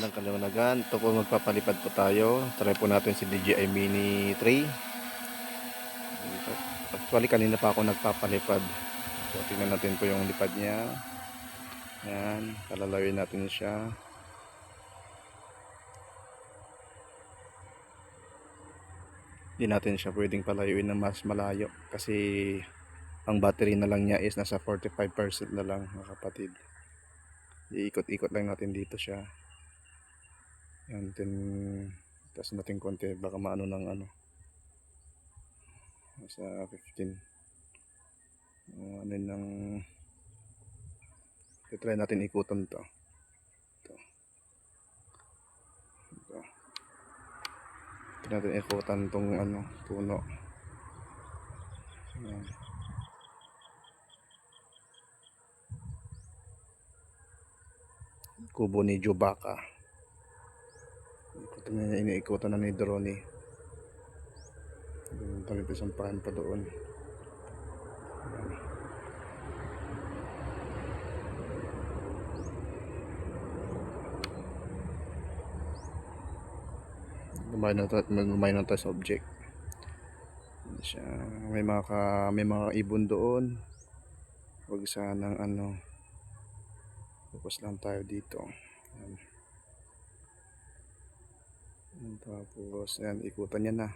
Magandang kaliwanagan. Ito po magpapalipad po tayo. Try po natin si DJI Mini 3. Actually kanina pa ako nagpapalipad. So tingnan natin po yung lipad niya. Yan, kalalawin natin siya. Hindi natin siya pwedeng palayuin na mas malayo kasi ang battery na lang niya is nasa 45% na lang, mga kapatid. Iikot-ikot lang natin dito siya. Yan, taas natin konti, baka maano ng ano. Nasa 15. Ano nang try natin ikutan to. Try natin ikutan tong ano, puno. Yan. Kubo ni Chewbacca. Iniikutan na ni drone. Kami pisampahan pa doon. Lumay na tayo sa object. Siya, may mga ibon doon. Huwag sanang ano. Focus lang tayo dito. Yan. Tapos yan, ikutan niya na.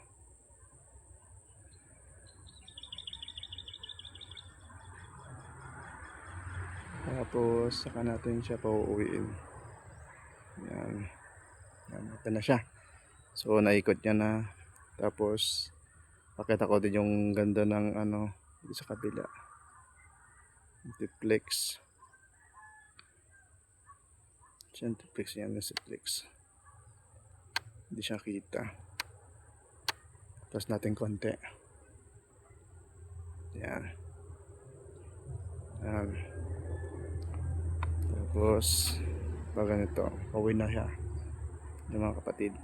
Tapos saka natin siya pauuwiin. Yan. Yan, okay na siya. So naikot niya na. Tapos pakita ko din yung ganda ng ano sa kabila. Multiplex. Multiplex yan, multiplex. Hindi siya kita. Tapos natin konti. Yan. Yan. Tapos pag ganito, pauwi na siya yung mga kapatid.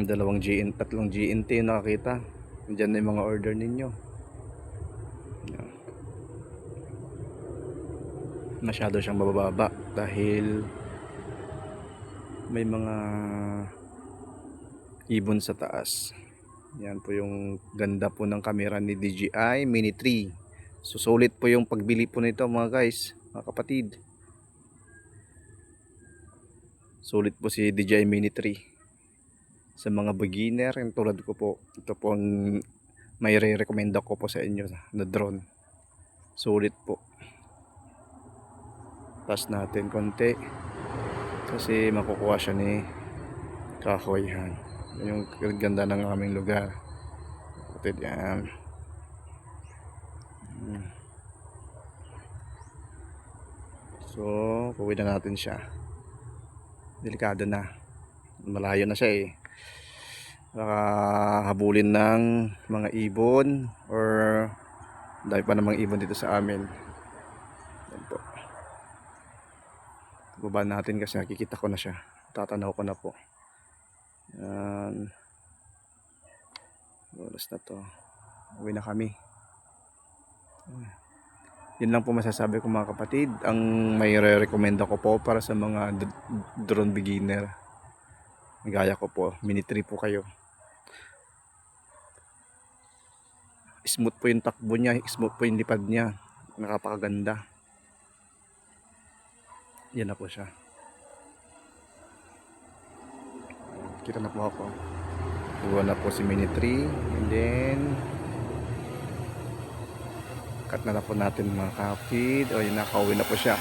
Tatlong GNT yung nakakita. Diyan na yung mga order ninyo. Yan. Masyado siyang mababa dahil may mga ibon sa taas. Yan po yung ganda po ng camera ni DJI Mini 3. Susulit po yung pagbili po nito mga guys, mga kapatid. Sulit po si DJI Mini 3 sa mga beginner yung tulad ko po. Ito po ang may re-recommend ako po sa inyo na drone. Sulit po. Taas natin konti kasi makukuha siya ni kahoyhan. Yung ganda ng aming lugar. Kapatid yan. So puwi na natin siya. Delikado na. Malayo na siya eh. Baka habulin ng mga ibon or dahil pa namang ibon dito sa amin. Yan po. Baba natin kasi nakikita ko na siya. Tatanaw ko na po. Yan. Oras na to. Uwi na kami. Yun lang po masasabi ko mga kapatid. Ang may re-recommend ako po para sa mga drone beginner. Gaya ko po. Mini 3 po kayo. Smooth po yung takbo niya. Smooth po yung lipad niya. Nakapakaganda. Yan na po siya. Kita na po ako. Iwan na po si Mini 3. And then cut na po natin mga kapatid. O yun, nakauwi na po siya.